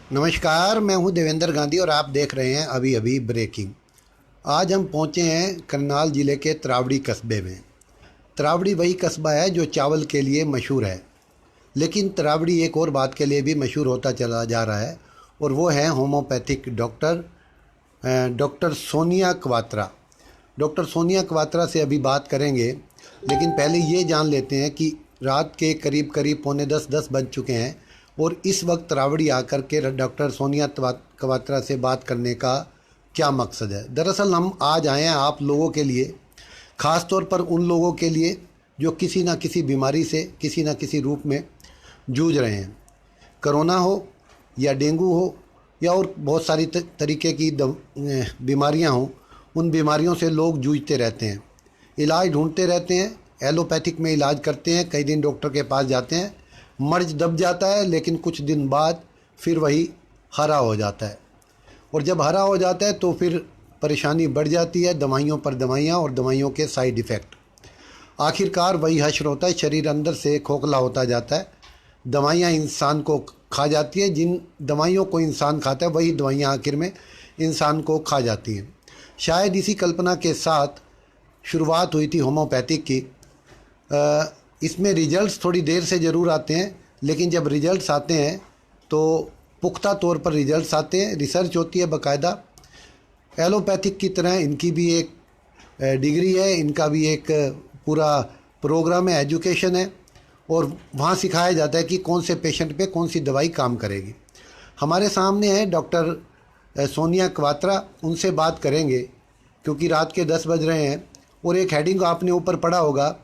नमस्कार, मैं हूं देवेंद्र गांधी और आप देख रहे हैं अभी अभी ब्रेकिंग। आज हम पहुंचे हैं करनाल ज़िले के त्रावड़ी कस्बे में। त्रावड़ी वही कस्बा है जो चावल के लिए मशहूर है, लेकिन त्रावड़ी एक और बात के लिए भी मशहूर होता चला जा रहा है और वो है homeopathic doctor Sonia Kwatra. Doctor Sonia Kwatra से अभी बात करेंगे, लेकिन पहले ये जान लेते हैं कि रात के करीब करीब 9:45 बज चुके हैं और इस वक्त रावड़ी आकर के डॉक्टर सोनिया क्वात्रा से बात करने का क्या मकसद है। दरअसल हम आज आए हैं आप लोगों के लिए, ख़ास तौर पर उन लोगों के लिए जो किसी न किसी बीमारी से किसी न किसी रूप में जूझ रहे हैं। कोरोना हो या डेंगू हो या और बहुत सारी तरीके की बीमारियां हों, उन बीमारियों से लोग जूझते रहते हैं, इलाज ढूंढते रहते हैं, एलोपैथिक में इलाज करते हैं, कई दिन डॉक्टर के पास जाते हैं, मर्ज दब जाता है, लेकिन कुछ दिन बाद फिर वही हरा हो जाता है और जब हरा हो जाता है तो फिर परेशानी बढ़ जाती है, दवाइयों पर दवाइयाँ और दवाइयों के साइड इफ़ेक्ट। आखिरकार वही हश्र होता है, शरीर अंदर से खोखला होता जाता है, दवाइयाँ इंसान को खा जाती है। जिन दवाइयों को इंसान खाता है वही दवाइयाँ आखिर में इंसान को खा जाती हैं। शायद इसी कल्पना के साथ शुरुआत हुई थी होम्योपैथिक की। इसमें रिजल्ट्स थोड़ी देर से ज़रूर आते हैं, लेकिन जब रिजल्ट्स आते हैं तो पुख्ता तौर पर रिजल्ट्स आते हैं, रिसर्च होती है बाकायदा। एलोपैथिक की तरह इनकी भी एक डिग्री है, इनका भी एक पूरा प्रोग्राम है, एजुकेशन है, और वहाँ सिखाया जाता है कि कौन से पेशेंट पे कौन सी दवाई काम करेगी। हमारे सामने है डॉक्टर सोनिया क्वात्रा, उनसे बात करेंगे क्योंकि रात के 10 बज रहे हैं। और एक हेडिंग आपने ऊपर पढ़ा होगा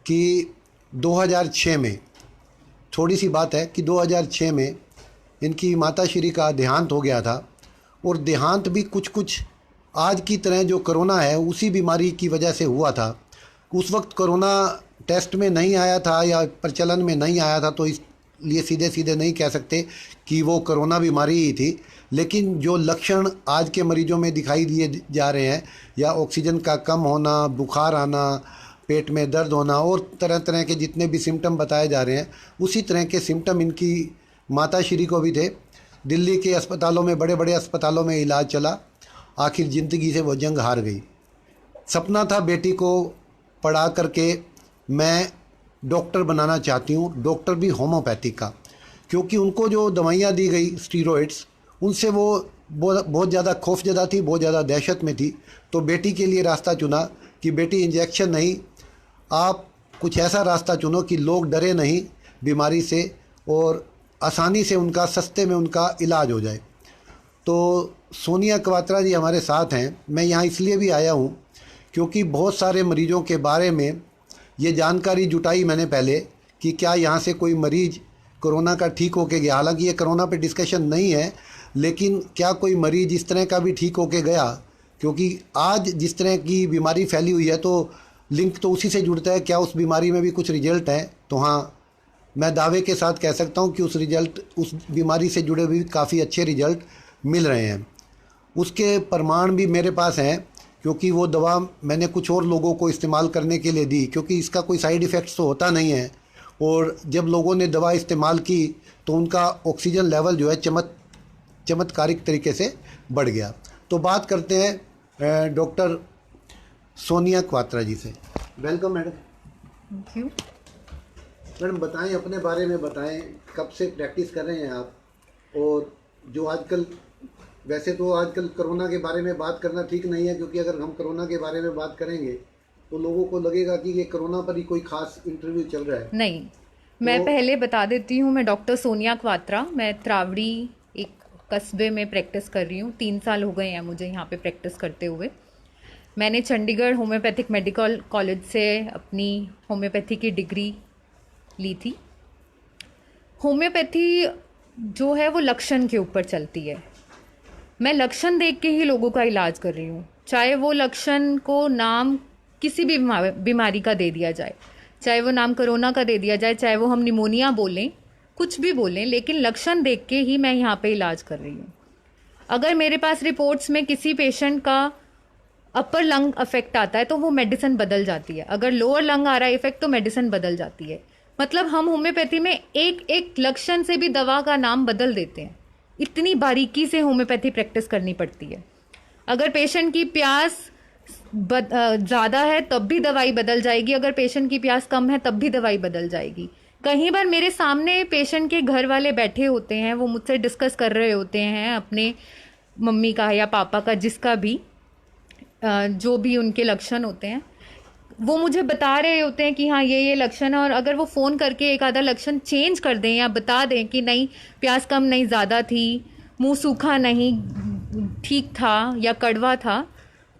कि 2006 में, थोड़ी सी बात है कि 2006 में इनकी माता श्री का देहांत हो गया था और देहांत भी कुछ आज की तरह जो कोरोना है उसी बीमारी की वजह से हुआ था। उस वक्त कोरोना टेस्ट में नहीं आया था या प्रचलन में नहीं आया था, तो इसलिए सीधे सीधे नहीं कह सकते कि वो कोरोना बीमारी ही थी, लेकिन जो लक्षण आज के मरीजों में दिखाई दिए जा रहे हैं, या ऑक्सीजन का कम होना, बुखार आना, पेट में दर्द होना और तरह तरह के जितने भी सिम्टम बताए जा रहे हैं, उसी तरह के सिम्टम इनकी माता श्री को भी थे। दिल्ली के अस्पतालों में, बड़े बड़े अस्पतालों में इलाज चला, आखिर ज़िंदगी से वो जंग हार गई। सपना था बेटी को पढ़ा करके मैं डॉक्टर बनाना चाहती हूँ, डॉक्टर भी होम्योपैथिक का, क्योंकि उनको जो दवाइयाँ दी गई स्टीरॉइड्स, उनसे वो बहुत ज़्यादा खौफजदा थी, बहुत ज़्यादा दहशत में थी। तो बेटी के लिए रास्ता चुना कि बेटी इंजेक्शन नहीं, आप कुछ ऐसा रास्ता चुनो कि लोग डरे नहीं बीमारी से और आसानी से उनका, सस्ते में उनका इलाज हो जाए। तो सोनिया क्वात्रा जी हमारे साथ हैं। मैं यहाँ इसलिए भी आया हूँ क्योंकि बहुत सारे मरीजों के बारे में ये जानकारी जुटाई मैंने पहले कि क्या यहाँ से कोई मरीज़ कोरोना का ठीक होके गया। हालांकि ये कोरोना पे डिस्कशन नहीं है, लेकिन क्या कोई मरीज़ इस तरह का भी ठीक होके गया, क्योंकि आज जिस तरह की बीमारी फैली हुई है तो लिंक तो उसी से जुड़ता है। क्या उस बीमारी में भी कुछ रिजल्ट हैं? तो हाँ, मैं दावे के साथ कह सकता हूँ कि उस बीमारी से जुड़े भी काफ़ी अच्छे रिजल्ट मिल रहे हैं। उसके प्रमाण भी मेरे पास हैं, क्योंकि वो दवा मैंने कुछ और लोगों को इस्तेमाल करने के लिए दी, क्योंकि इसका कोई साइड इफ़ेक्ट्स तो होता नहीं है। और जब लोगों ने दवा इस्तेमाल की तो उनका ऑक्सीजन लेवल जो है चमत्कारिक तरीके से बढ़ गया। तो बात करते हैं डॉक्टर सोनिया क्वात्रा जी से। Welcome madam. Thank you. Madam बताएं, अपने बारे में बताएं, कब से प्रैक्टिस कर रहे हैं आप? और जो आजकल, वैसे तो आजकल कोरोना के बारे में बात करना ठीक नहीं है, क्योंकि अगर हम कोरोना के बारे में बात करेंगे तो लोगों को लगेगा कि ये कोरोना पर ही कोई खास इंटरव्यू चल रहा है। नहीं, मैं पहले बता देती हूँ, मैं डॉक्टर सोनिया क्वात्रा, मैं त्रावड़ी एक कस्बे में प्रैक्टिस कर रही हूँ। 3 साल हो गए हैं मुझे यहाँ पे प्रैक्टिस करते हुए। मैंने चंडीगढ़ होम्योपैथिक मेडिकल कॉलेज से अपनी होम्योपैथी की डिग्री ली थी। होम्योपैथी जो है वो लक्षण के ऊपर चलती है। मैं लक्षण देख के ही लोगों का इलाज कर रही हूँ, चाहे वो लक्षण को नाम किसी भी बीमारी का दे दिया जाए, चाहे वो नाम कोरोना का दे दिया जाए, चाहे वो हम निमोनिया बोलें, कुछ भी बोलें, लेकिन लक्षण देख के ही मैं यहाँ पे इलाज कर रही हूँ। अगर मेरे पास रिपोर्ट्स में किसी पेशेंट का अपर लंग अफेक्ट आता है तो वो मेडिसिन बदल जाती है, अगर लोअर लंग आ रहा है इफेक्ट तो मेडिसिन बदल जाती है। मतलब हम होम्योपैथी में एक एक लक्षण से भी दवा का नाम बदल देते हैं। इतनी बारीकी से होम्योपैथी प्रैक्टिस करनी पड़ती है। अगर पेशेंट की प्यास ज़्यादा है तब भी दवाई बदल जाएगी, अगर पेशेंट की प्यास कम है तब भी दवाई बदल जाएगी। कई बार मेरे सामने पेशेंट के घर वाले बैठे होते हैं, वो मुझसे डिस्कस कर रहे होते हैं अपने मम्मी का या पापा का, जिसका भी जो भी उनके लक्षण होते हैं, वो मुझे बता रहे होते हैं कि हाँ ये लक्षण है। और अगर वो फ़ोन करके एक आधा लक्षण चेंज कर दें या बता दें कि नहीं प्यास कम नहीं ज़्यादा थी, मुंह सूखा नहीं ठीक था या कड़वा था,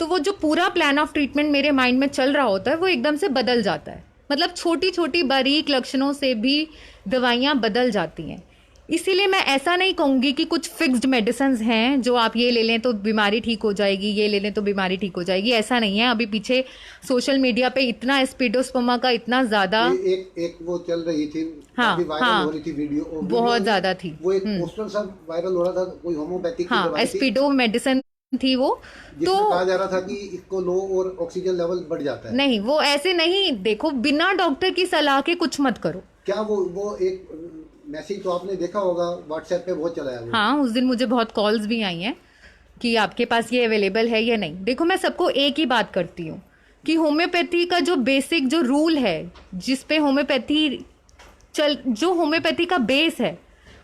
तो वो जो पूरा प्लान ऑफ ट्रीटमेंट मेरे माइंड में चल रहा होता है वो एकदम से बदल जाता है। मतलब छोटी छोटी बारीक लक्षणों से भी दवाइयाँ बदल जाती हैं। इसीलिए मैं ऐसा नहीं कहूँगी कि कुछ फिक्स्ड मेडिसिन्स हैं जो आप ये ले लें तो बीमारी ठीक हो जाएगी, ये ले लें तो बीमारी ठीक हो जाएगी, ऐसा नहीं है। अभी पीछे सोशल मीडिया पे इतना स्पीडोस्पोमा का इतना ज़्यादा एक वो चल रही थी, हाँ वायरल हो रही थी वीडियो बहुत ज़्यादा थी, वो एक पोस्टर सा वायरल हो रहा था, कोई होम्योपैथिक हाँ स्पीडो मेडिसिन थी वो, तो कहा जा रहा था कि इसको लो और ऑक्सीजन लेवल बढ़ जाता है। नहीं, वो ऐसे नहीं, देखो बिना डॉक्टर की सलाह के कुछ मत करो। क्या वो एक मैसेज तो आपने देखा होगा व्हाट्सएप पे बहुत चला है वो। हाँ, उस दिन मुझे बहुत कॉल्स भी आई हैं कि आपके पास ये अवेलेबल है या नहीं। देखो मैं सबको एक ही बात करती हूँ कि होम्योपैथी का जो बेसिक जो रूल है, जिस पे होम्योपैथी जो होम्योपैथी का बेस है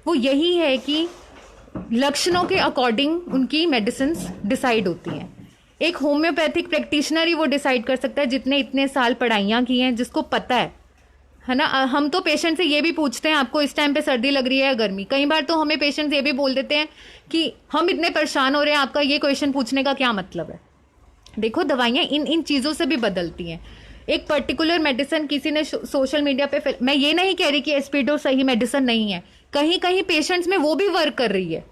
वो यही है कि लक्षणों के अकॉर्डिंग उनकी मेडिसिन्स डिसाइड होती हैं। एक होम्योपैथिक प्रैक्टिशनर ही वो डिसाइड कर सकता है जितने इतने साल पढ़ाइयाँ की हैं, जिसको पता है ना। हम तो पेशेंट से ये भी पूछते हैं आपको इस टाइम पे सर्दी लग रही है या गर्मी। कई बार तो हमें पेशेंट ये भी बोल देते हैं कि हम इतने परेशान हो रहे हैं, आपका ये क्वेश्चन पूछने का क्या मतलब है। देखो दवाइयाँ इन चीज़ों से भी बदलती हैं। एक पर्टिकुलर मेडिसिन किसी ने सोशल मीडिया पे, मैं ये नहीं कह रही कि एस्पिडो सही मेडिसिन नहीं है, कहीं कहीं पेशेंट्स में वो भी वर्क कर रही है।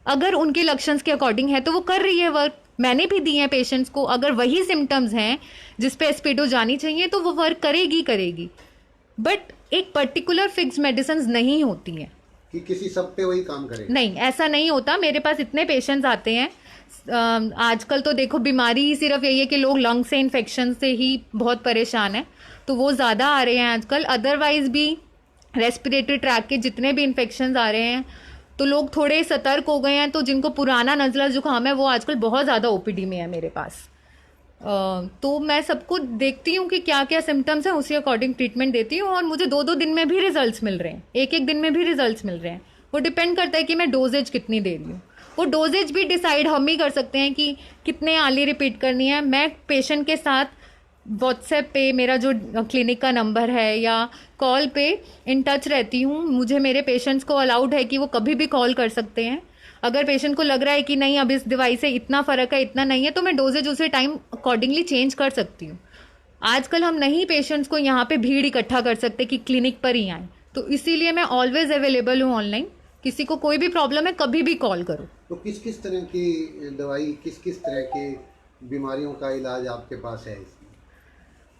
अगर उनके लक्षण के अकॉर्डिंग है तो वो कर रही है वर्क। मैंने भी दी है पेशेंट्स को, अगर वही सिम्टम्स हैं जिस पे एस्पिडो जानी चाहिए तो वो वर्क करेगी। बट एक पर्टिकुलर फिक्स मेडिसिन नहीं होती हैं कि किसी सब पे वही काम करेगा, नहीं, ऐसा नहीं होता। मेरे पास इतने पेशेंट्स आते हैं, आजकल तो देखो बीमारी ही सिर्फ यही है कि लोग लंग से इन्फेक्शन से ही बहुत परेशान हैं, तो वो ज़्यादा आ रहे हैं आजकल। अदरवाइज भी रेस्पिरेटरी ट्रैक के जितने भी इन्फेक्शंस आ रहे हैं तो लोग थोड़े सतर्क हो गए हैं। तो जिनको पुराना नज़ला जुकाम है वो आजकल बहुत ज़्यादा ओपीडी में है मेरे पास। तो मैं सबको देखती हूँ कि क्या क्या सिम्टम्स हैं, उसी अकॉर्डिंग ट्रीटमेंट देती हूँ। और मुझे 2-2 दिन में भी रिजल्ट्स मिल रहे हैं, एक दिन में भी रिजल्ट्स मिल रहे हैं। वो डिपेंड करता है कि मैं डोजेज कितनी दे रही हूँ। वो डोजेज भी डिसाइड हम ही कर सकते हैं कि कितने आली रिपीट करनी है। मैं पेशेंट के साथ व्हाट्सएप पे मेरा जो क्लिनिक का नंबर है या कॉल पे इन टच रहती हूँ। मुझे मेरे पेशेंट्स को अलाउड है कि वो कभी भी कॉल कर सकते हैं। अगर पेशेंट को लग रहा है कि नहीं अब इस दवाई से इतना फ़र्क है, इतना नहीं है, तो मैं डोजेज उसे टाइम अकॉर्डिंगली चेंज कर सकती हूँ। आजकल हम नहीं पेशेंट्स को यहाँ पे भीड़ इकट्ठा कर सकते कि क्लिनिक पर ही आएँ, तो इसीलिए मैं ऑलवेज अवेलेबल हूँ ऑनलाइन। किसी को कोई भी प्रॉब्लम है कभी भी कॉल करो। तो किस किस तरह की दवाई, किस किस तरह की बीमारियों का इलाज आपके पास है?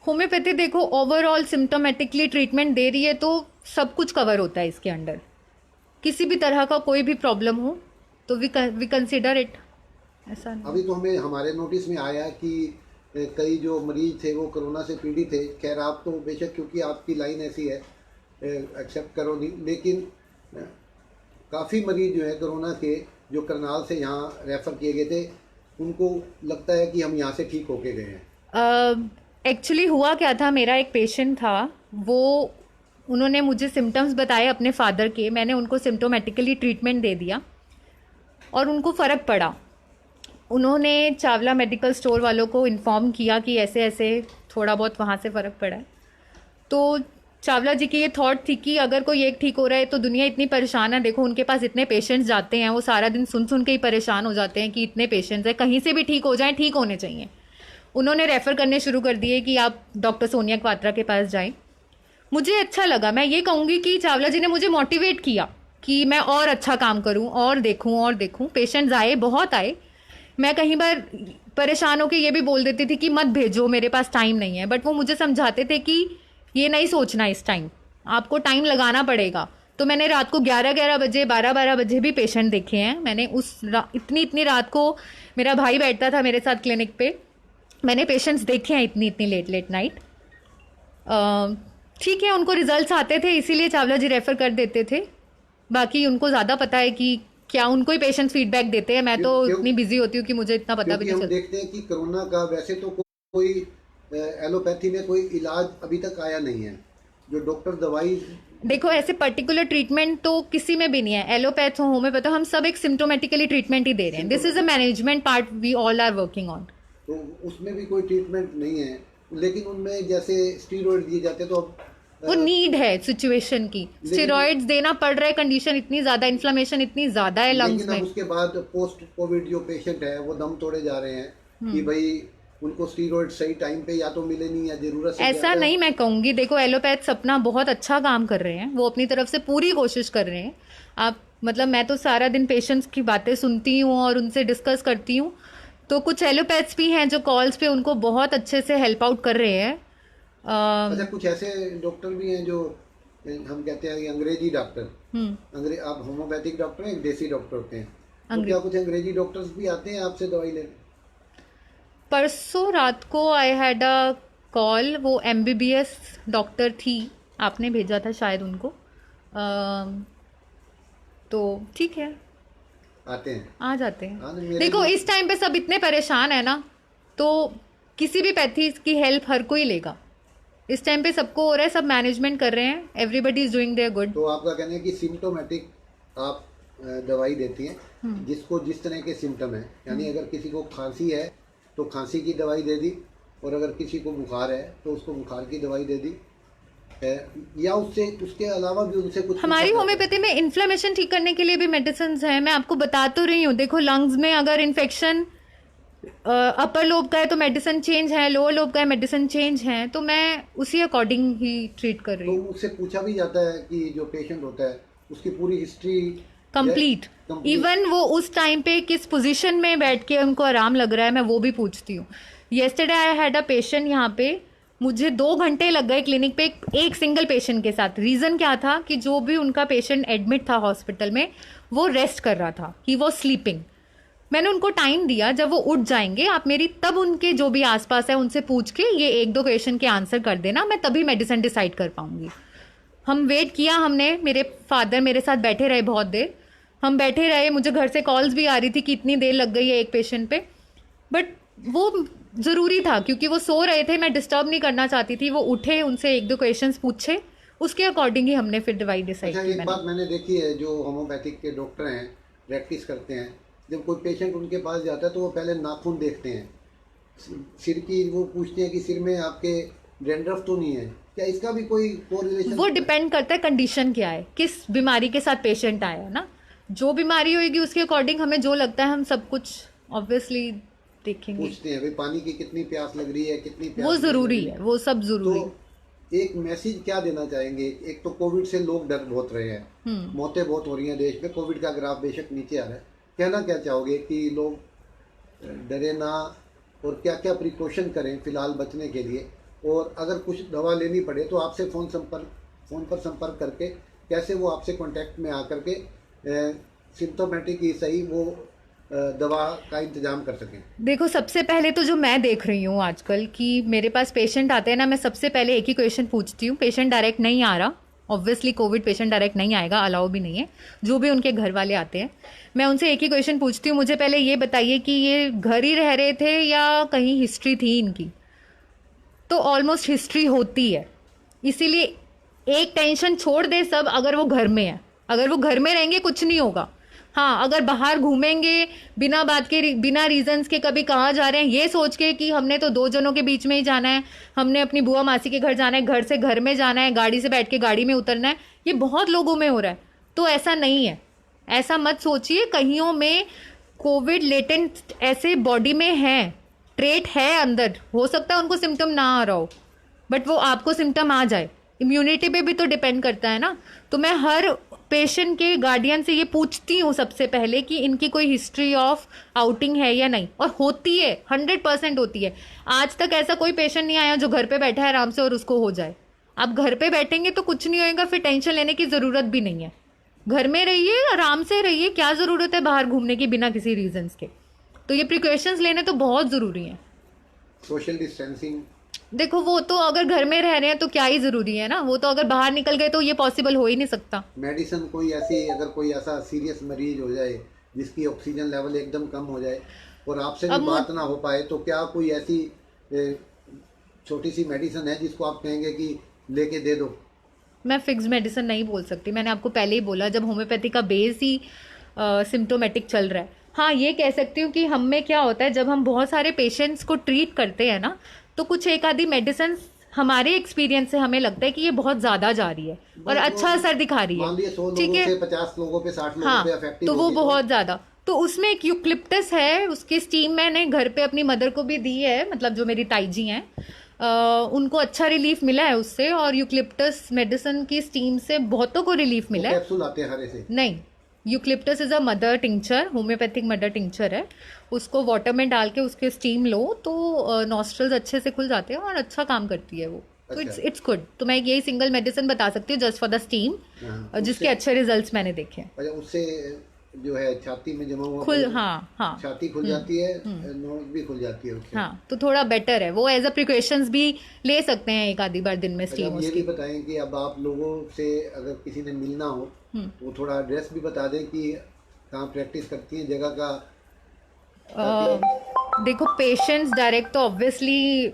होम्योपैथी देखो ओवरऑल सिम्टोमेटिकली ट्रीटमेंट दे रही है, तो सब कुछ कवर होता है इसके अंडर। किसी भी तरह का कोई भी प्रॉब्लम हो तो वी कंसिडर इट। ऐसा नहीं। अभी तो हमें हमारे नोटिस में आया कि कई जो मरीज थे वो कोरोना से पीड़ित थे। खैर आप तो बेशक क्योंकि आपकी लाइन ऐसी है एक्सेप्ट करो नहीं, लेकिन काफ़ी मरीज जो है कोरोना के जो करनाल से यहाँ रेफ़र किए गए थे, उनको लगता है कि हम यहाँ से ठीक होके गए हैं। एक्चुअली हुआ क्या था, मेरा एक पेशेंट था, वो उन्होंने मुझे सिम्टम्स बताए अपने फादर के। मैंने उनको सिम्टोमेटिकली ट्रीटमेंट दे दिया और उनको फ़र्क पड़ा। उन्होंने चावला मेडिकल स्टोर वालों को इन्फॉर्म किया कि ऐसे ऐसे थोड़ा बहुत वहाँ से फ़र्क पड़ा है। तो चावला जी की ये थॉट थी कि अगर कोई एक ठीक हो रहा है तो दुनिया इतनी परेशान है। देखो उनके पास इतने पेशेंट्स जाते हैं, वो सारा दिन सुन सुन के ही परेशान हो जाते हैं कि इतने पेशेंट्स हैं, कहीं से भी ठीक हो जाएं, ठीक होने चाहिए। उन्होंने रेफ़र करने शुरू कर दिए कि आप डॉक्टर सोनिया क्वात्रा के पास जाएं। मुझे अच्छा लगा। मैं ये कहूँगी कि चावला जी ने मुझे मोटिवेट किया कि मैं और अच्छा काम करूँ और देखूँ। पेशेंट्स आए, बहुत आए। मैं कहीं बार परेशान होकर ये भी बोल देती थी कि मत भेजो, मेरे पास टाइम नहीं है। बट वो मुझे समझाते थे कि ये नहीं सोचना, इस टाइम आपको टाइम लगाना पड़ेगा। तो मैंने रात को 11-11 बजे 12-12 बजे भी पेशेंट देखे हैं। मैंने इतनी रात को मेरा भाई बैठता था मेरे साथ क्लिनिक पे, मैंने पेशेंट्स देखे हैं इतनी लेट नाइट। ठीक है, उनको रिजल्ट्स आते थे इसीलिए चावला जी रेफ़र कर देते थे। बाकी उनको ज़्यादा पता है कि क्या उनको ही पेशेंट फीडबैक देते हैं, मैं तो क्यों- इतनी बिजी होती हूँ कि मुझे इतना पता भी क्योंकि नहीं हम चलता। देखते हैं कि कोरोना का वैसे तो कोई एलोपैथी में कोई इलाज अभी तक आया नहीं है। जो डॉक्टर दवाई देखो ऐसे पर्टिकुलर ट्रीटमेंट तो किसी में भी नहीं है, एलोपैथ हो होम्योपैथ हो, हम सब एक सिम्टोमेटिकली ट्रीटमेंट ही दे रहे हैं। This is a management part we all are working on. तो उसमें भी कोई ट्रीटमेंट नहीं है, लेकिन उनमें जैसे स्टीरॉयड दिए जाते हैं तो अब वो नीड है सिचुएशन की, स्टेरॉइड्स देना पड़ रहा है, कंडीशन इतनी ज्यादा, इन्फ्लेमेशन इतनी ज्यादा है लंग्स लेकिन अब में। उसके बाद पोस्ट कोविड जो पेशेंट है वो दम तोड़े जा रहे हैं कि भाई उनको स्टीरॉयड सही टाइम पे या तो मिले नहीं या जरूरत से ऐसा ज्यादा। नहीं मैं कहूंगी, देखो एलोपैथ्स अपना बहुत अच्छा काम कर रहे हैं, वो अपनी तरफ से पूरी कोशिश कर रहे हैं। आप मतलब मैं तो सारा दिन पेशेंट्स की बातें सुनती हूँ और उनसे डिस्कस करती हूँ, तो कुछ एलोपैथ्स भी हैं जो कॉल्स पे उनको बहुत अच्छे से हेल्प आउट कर रहे हैं। अच्छा, कुछ ऐसे डॉक्टर भी हैं जो हम कहते हैं कि अंग्रेजी डॉक्टर, आप होम्योपैथिक डॉक्टर हैं, एक देसी डॉक्टर होते हैं, तो क्या कुछ अंग्रेजी डॉक्टर्स भी आते हैं आपसे दवाई लेने? परसों रात को आई हैड अ कॉल, वो एमबीबीएस डॉक्टर थी, आपने भेजा था शायद उनको। तो ठीक है, आते हैं। आ जाते हैं। हाँ, मेरे देखो भी- इस टाइम पे सब इतने परेशान है ना, तो किसी भी पैथी की हेल्प हर कोई लेगा। इस टाइम पे सबको हो रहा है, सब मैनेजमेंट कर रहे हैं, everybody is doing there good. तो आपका कहना है कि सिम्टोमेटिक आप दवाई देती हैं जिसको जिस तरह के सिम्टम है, यानी अगर किसी को खांसी है तो खांसी की दवाई दे दी, और अगर किसी को बुखार है तो उसको बुखार की दवाई दे दी, या उससे उसके अलावा भी उनसे कुछ हमारी पूछा जाता है? होम्योपैथी में इन्फ्लेमेशन ठीक करने के लिए भी मेडिसिन है, मैं आपको बता तो रही हूँ। देखो लंग्स में अगर इन्फेक्शन अपर लोब का है तो मेडिसिन चेंज है, लोअर लोब का है मेडिसिन चेंज है, तो मैं उसी अकॉर्डिंग ही ट्रीट कर रही तो हूँ। उससे पूछा भी जाता है कि जो पेशेंट होता है उसकी पूरी हिस्ट्री कंप्लीट, इवन वो उस टाइम पे किस पोजीशन में बैठ के उनको आराम लग रहा है, मैं वो भी पूछती हूँ। Yesterday I had a patient यहाँ पे, मुझे 2 घंटे लग गए क्लिनिक पे एक सिंगल पेशेंट के साथ। रीज़न क्या था कि जो भी उनका पेशेंट एडमिट था हॉस्पिटल में, वो रेस्ट कर रहा था, ही वॉज स्लीपिंग। मैंने उनको टाइम दिया, जब वो उठ जाएंगे आप मेरी, तब उनके जो भी आसपास है उनसे पूछ के ये 1-2 क्वेश्चन के आंसर कर देना, मैं तभी मेडिसिन डिसाइड कर पाऊंगी। हम वेट किया, हमने, मेरे फादर मेरे साथ बैठे रहे बहुत देर, हम बैठे रहे, मुझे घर से कॉल्स भी आ रही थी कि इतनी देर लग गई है एक पेशेंट पे, बट वो ज़रूरी था क्योंकि वो सो रहे थे, मैं डिस्टर्ब नहीं करना चाहती थी। वो उठे, उनसे 1-2 क्वेश्चंस पूछे, उसके अकॉर्डिंग ही हमने फिर दवाई डिसाइड अच्छा, की। एक बात मैंने देखी है, जो होम्योपैथिक के डॉक्टर हैं, प्रैक्टिस करते हैं, जब कोई पेशेंट उनके पास जाता है तो वो पहले नाखून देखते हैं, सिर की वो पूछते हैं कि सिर में आपके डैंड्रफ तो नहीं है, क्या इसका भी कोई कोरिलेशन? वो डिपेंड करता है कंडीशन क्या है, किस बीमारी के साथ पेशेंट आया है ना। जो बीमारी होगी उसके अकॉर्डिंग हमें जो लगता है हम सब कुछ ऑब्वियसली देखेंगे। पूछते हैं भाई पानी की कितनी प्यास लग रही है, कितनी प्यास वो नहीं जरूरी लग रही है, वो सब जरूरी है। तो एक मैसेज क्या देना चाहेंगे? एक तो कोविड से लोग डर बहुत रहे हैं, मौतें बहुत हो रही हैं देश में, कोविड का ग्राफ बेशक नीचे आ रहा है, कहना क्या चाहोगे कि लोग डरे ना, और क्या क्या प्रिकॉशन करें फिलहाल बचने के लिए, और अगर कुछ दवा लेनी पड़े तो आपसे फोन पर संपर्क करके कैसे वो आपसे कांटेक्ट में आकर के सिम्टोमेटिक ही सही वो दवा का इंतजाम कर सकें? देखो सबसे पहले तो जो मैं देख रही हूँ आजकल कि मेरे पास पेशेंट आते हैं ना, मैं सबसे पहले एक ही क्वेश्चन पूछती हूँ। पेशेंट डायरेक्ट नहीं आ रहा, ऑब्वियसली कोविड पेशेंट डायरेक्ट नहीं आएगा, अलाउ भी नहीं है। जो भी उनके घर वाले आते हैं मैं उनसे एक ही क्वेश्चन पूछती हूँ, मुझे पहले ये बताइए कि ये घर ही रह रहे थे या कहीं हिस्ट्री थी इनकी। तो ऑलमोस्ट हिस्ट्री होती है, इसीलिए एक टेंशन छोड़ दे सब, अगर वो घर में है, अगर वो घर में रहेंगे कुछ नहीं होगा। हाँ, अगर बाहर घूमेंगे बिना बात के, बिना रीजंस के, कभी कहाँ जा रहे हैं ये सोच के कि हमने तो 2 जनों के बीच में ही जाना है, हमने अपनी बुआ मासी के घर जाना है, घर से घर में जाना है, गाड़ी से बैठ के गाड़ी में उतरना है, ये बहुत लोगों में हो रहा है। तो ऐसा नहीं है, ऐसा मत सोचिए। कईयों में कोविड लेटेंट ऐसे बॉडी में है, ट्रेट है अंदर, हो सकता है उनको सिम्टम ना आ रहा हो, बट वो आपको सिम्टम आ जाए। इम्यूनिटी पे भी तो डिपेंड करता है ना। तो मैं हर पेशेंट के गार्डियन से ये पूछती हूँ सबसे पहले कि इनकी कोई हिस्ट्री ऑफ आउटिंग है या नहीं, और होती है, 100% होती है। आज तक ऐसा कोई पेशेंट नहीं आया जो घर पे बैठा है आराम से और उसको हो जाए। आप घर पे बैठेंगे तो कुछ नहीं होएगा, फिर टेंशन लेने की ज़रूरत भी नहीं है। घर में रहिए, आराम से रहिए, क्या ज़रूरत है बाहर घूमने की बिना किसी रीजंस के। तो ये प्रिकॉशंस लेने तो बहुत ज़रूरी हैं। सोशल डिस्टेंसिंग देखो वो तो अगर घर में रह रहे हैं तो क्या ही ज़रूरी है ना, वो तो अगर बाहर निकल गए तो ये पॉसिबल हो ही नहीं सकता। मेडिसिन कोई ऐसी, अगर कोई ऐसा सीरियस मरीज हो जाए जिसकी ऑक्सीजन लेवल एकदम कम हो जाए और आपसे भी अब बात ना हो पाए, तो क्या कोई ऐसी छोटी सी मेडिसिन है जिसको आप कहेंगे कि लेके दे दो? मैं फिक्स मेडिसिन नहीं बोल सकती, मैंने आपको पहले ही बोला जब होम्योपैथी का बेस ही सिम्टोमेटिक चल रहा है। हाँ ये कह सकती हूँ कि हम में क्या होता है जब हम बहुत सारे पेशेंट्स को ट्रीट करते हैं ना, तो कुछ एक आधी मेडिसिन हमारे एक्सपीरियंस से हमें लगता है कि ये बहुत ज़्यादा जा रही है और अच्छा असर दिखा रही मान है, लिए 100 ठीक लोगों है। से 50 लोगों पे 60 लोगों हाँ पे इफेक्टिव तो वो होगी बहुत ज़्यादा, तो उसमें एक यूक्लिप्टस है, उसकी स्टीम मैंने घर पे अपनी मदर को भी दी है, मतलब जो मेरी ताई जी हैं उनको अच्छा रिलीफ मिला है उससे, और यूक्लिप्टस मेडिसिन की स्टीम से बहुतों को रिलीफ मिला है। कैप्सूल आते हैं हरे से? नहीं, eucalyptus is a mother tincture, homeopathic mother tincture है। उसको वाटर में डाल के उसके स्टीम लो तो नॉस्ट्रल्स अच्छे से खुल जाते हैं और अच्छा काम करती है वो। तो अच्छा। It's good. तो मैं यही सिंगल मेडिसिन बता सकती हूँ जस्ट फॉर द स्टीम, हाँ, जिसके अच्छे रिजल्ट्स मैंने देखे हैं। अच्छा, उससे जो है छाती में जमा हुआ खुल, blood, हाँ हाँ छाती खुल जाती है, नोज भी खुल जाती है उससे। हाँ, तो थोड़ा बेटर है वो, एज अ प्रिकॉशंस भी ले सकते हैं एक आधी बार दिन में अच्छा, स्टीम अब ये भी उसकी। बताएं कि अब आप लोगों से अगर किसी ने मिलना हो तो वो थोड़ा एड्रेस भी बता दें कि कहाँ प्रैक्टिस करती हैं, जगह का, ताकि देखो पेशेंट्स डायरेक्ट तो ऑब्वियसली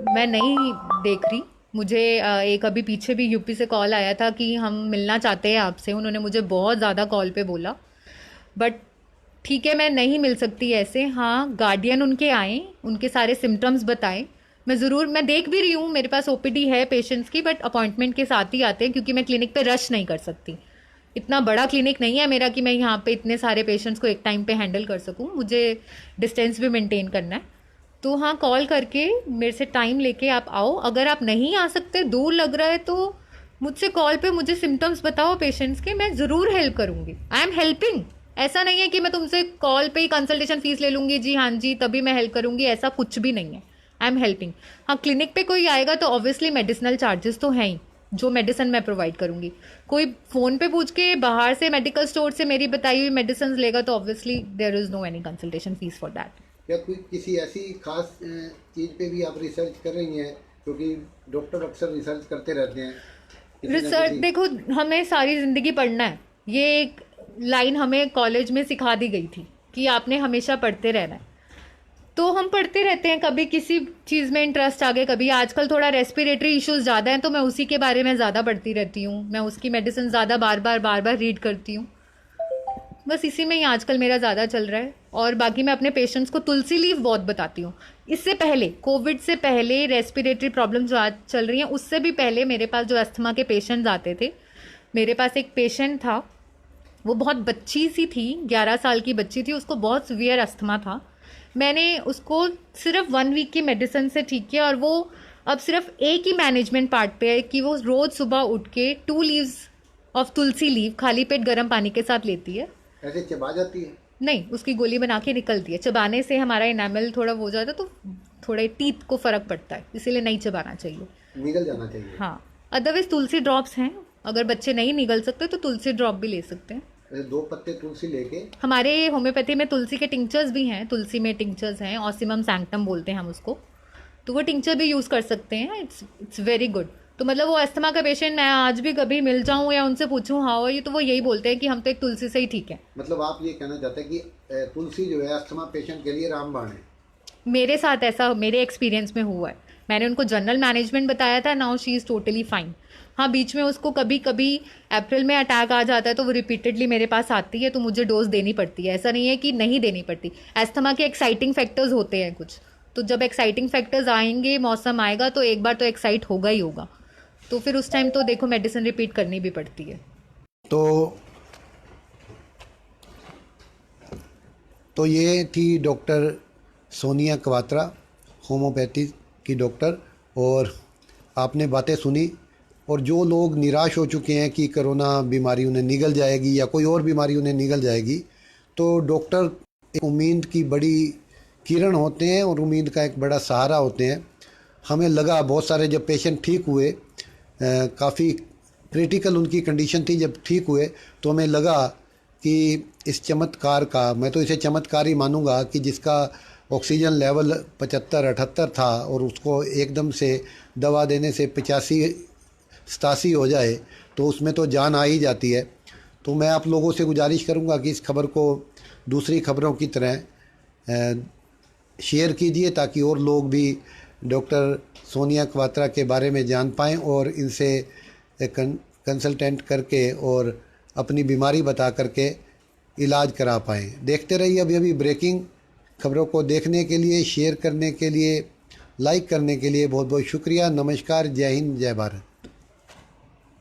मैं नहीं देख रही। मुझे एक अभी पीछे भी यूपी से कॉल आया था कि हम मिलना चाहते हैं आपसे, उन्होंने मुझे बहुत ज़्यादा कॉल पे बोला, बट ठीक है मैं नहीं मिल सकती ऐसे। हाँ गार्डियन उनके आए, उनके सारे सिम्टम्स बताएं, मैं ज़रूर, मैं देख भी रही हूँ, मेरे पास ओपीडी है पेशेंट्स की, बट अपॉइंटमेंट के साथ ही आते हैं क्योंकि मैं क्लिनिक पे रश नहीं कर सकती। इतना बड़ा क्लिनिक नहीं है मेरा कि मैं यहाँ पे इतने सारे पेशेंट्स को एक टाइम पे हैंडल कर सकूँ, मुझे डिस्टेंस भी मेंटेन करना है। तो हाँ कॉल करके मेरे से टाइम लेके आप आओ। अगर आप नहीं आ सकते, दूर लग रहा है, तो मुझसे कॉल पे मुझे सिम्टम्स बताओ पेशेंट्स के, मैं ज़रूर हेल्प करूँगी। I am helping. ऐसा नहीं है कि मैं तुमसे कॉल पे ही कंसल्टेशन फीस ले लूँगी, जी हाँ जी तभी मैं हेल्प करूँगी, ऐसा कुछ भी नहीं है। I am helping. हाँ क्लिनिक पे कोई आएगा तो ऑब्वियसली मेडिसिनल चार्जेस तो हैं ही, जो मेडिसिन मैं प्रोवाइड करूँगी। कोई फ़ोन पे पूछ के बाहर से मेडिकल स्टोर से मेरी बताई हुई मेडिसिन लेगा तो obviously there is no any consultation fees for that. क्या कोई किसी ऐसी खास चीज़ पे भी आप रिसर्च कर रही हैं? क्योंकि डॉक्टर अक्सर रिसर्च करते रहते हैं किसी ना रिसर्च, किसी। देखो हमें सारी ज़िंदगी पढ़ना है, ये एक लाइन हमें कॉलेज में सिखा दी गई थी कि आपने हमेशा पढ़ते रहना है, तो हम पढ़ते रहते हैं। कभी किसी चीज़ में इंटरेस्ट आ गया, कभी आजकल थोड़ा रेस्पिरेटरी इश्यूज ज़्यादा हैं तो मैं उसी के बारे में ज़्यादा पढ़ती रहती हूँ, मैं उसकी मेडिसिन ज़्यादा बार बार रीड करती हूँ। बस इसी में ही आजकल मेरा ज़्यादा चल रहा है। और बाकी मैं अपने पेशेंट्स को तुलसी लीव बहुत बताती हूँ। इससे पहले, कोविड से पहले, रेस्पिरेटरी प्रॉब्लम जो आज चल रही हैं उससे भी पहले मेरे पास जो अस्थमा के पेशेंट्स आते थे, मेरे पास एक पेशेंट था, वो बहुत बच्ची सी थी, 11 साल की बच्ची थी, उसको बहुत सीवियर अस्थमा था। मैंने उसको सिर्फ 1 वीक की मेडिसिन से ठीक किया और वो अब सिर्फ एक ही मैनेजमेंट पार्ट पे है कि वो रोज़ सुबह उठ के 2 लीव्स ऑफ तुलसी लीव खाली पेट गर्म पानी के साथ लेती है। ऐसे चबा जाती है? नहीं, उसकी गोली बना के निकलती है। चबाने से हमारा इनामल थोड़ा वो हो जाता है तो थोड़े टीथ को फ़र्क पड़ता है, इसीलिए नहीं चबाना चाहिए। निगल जाना चाहिए। हाँ, अदरवाइज तुलसी ड्रॉप्स हैं, अगर बच्चे नहीं निगल सकते तो तुलसी ड्रॉप भी ले सकते हैं। ऐसे 2 पत्ते तुलसी लेके। हमारे होम्योपैथी में तुलसी के टिंक्चर्स भी हैं, तुलसी में टिंक्चर्स हैं, ऑसिमम सैंक्टम बोलते हैं हम उसको, तो वो टिंक्चर भी यूज़ कर सकते हैं। It's very good. तो मतलब वो अस्थमा का पेशेंट मैं आज भी कभी मिल जाऊँ या उनसे पूछूँ हाउ आर यू, तो वो यही बोलते हैं कि हम तो एक तुलसी से ही ठीक है। मतलब आप ये कहना चाहते हैं कि तुलसी जो है अस्थमा पेशेंट के लिए रामबाण है? मेरे साथ ऐसा मेरे एक्सपीरियंस में हुआ है। मैंने उनको जनरल मैनेजमेंट बताया था, now she is totally fine. हाँ बीच में उसको कभी कभी अप्रैल में अटैक आ जाता है तो वो रिपीटेडली मेरे पास आती है, तो मुझे डोज देनी पड़ती है, ऐसा नहीं है कि नहीं देनी पड़ती। एस्थमा के एक्साइटिंग फैक्टर्स होते हैं कुछ, तो जब एक्साइटिंग फैक्टर्स आएंगे, मौसम आएगा तो एक बार तो एक्साइट होगा ही होगा, तो फिर उस टाइम तो देखो मेडिसिन रिपीट करनी भी पड़ती है। तो ये थी डॉक्टर सोनिया कवात्रा, होम्योपैथी की डॉक्टर, और आपने बातें सुनी। और जो लोग निराश हो चुके हैं कि कोरोना बीमारी उन्हें निगल जाएगी या कोई और बीमारी उन्हें निगल जाएगी, तो डॉक्टर एक उम्मीद की बड़ी किरण होते हैं और उम्मीद का एक बड़ा सहारा होते हैं। हमें लगा बहुत सारे जब पेशेंट ठीक हुए, काफ़ी क्रिटिकल उनकी कंडीशन थी, जब ठीक हुए तो हमें लगा कि इस चमत्कार का, मैं तो इसे चमत्कार ही मानूंगा, कि जिसका ऑक्सीजन लेवल 75-78 था और उसको एकदम से दवा देने से 85-87 हो जाए तो उसमें तो जान आ ही जाती है। तो मैं आप लोगों से गुजारिश करूंगा कि इस खबर को दूसरी खबरों की तरह शेयर कीजिए ताकि और लोग भी डॉक्टर सोनिया क्वात्रा के बारे में जान पाएँ और इनसे कंसल्टेंट करके और अपनी बीमारी बता करके इलाज करा पाएँ। देखते रहिए अभी ब्रेकिंग खबरों को देखने के लिए, शेयर करने के लिए, लाइक करने के लिए बहुत बहुत शुक्रिया। नमस्कार, जय हिंद, जय भारत।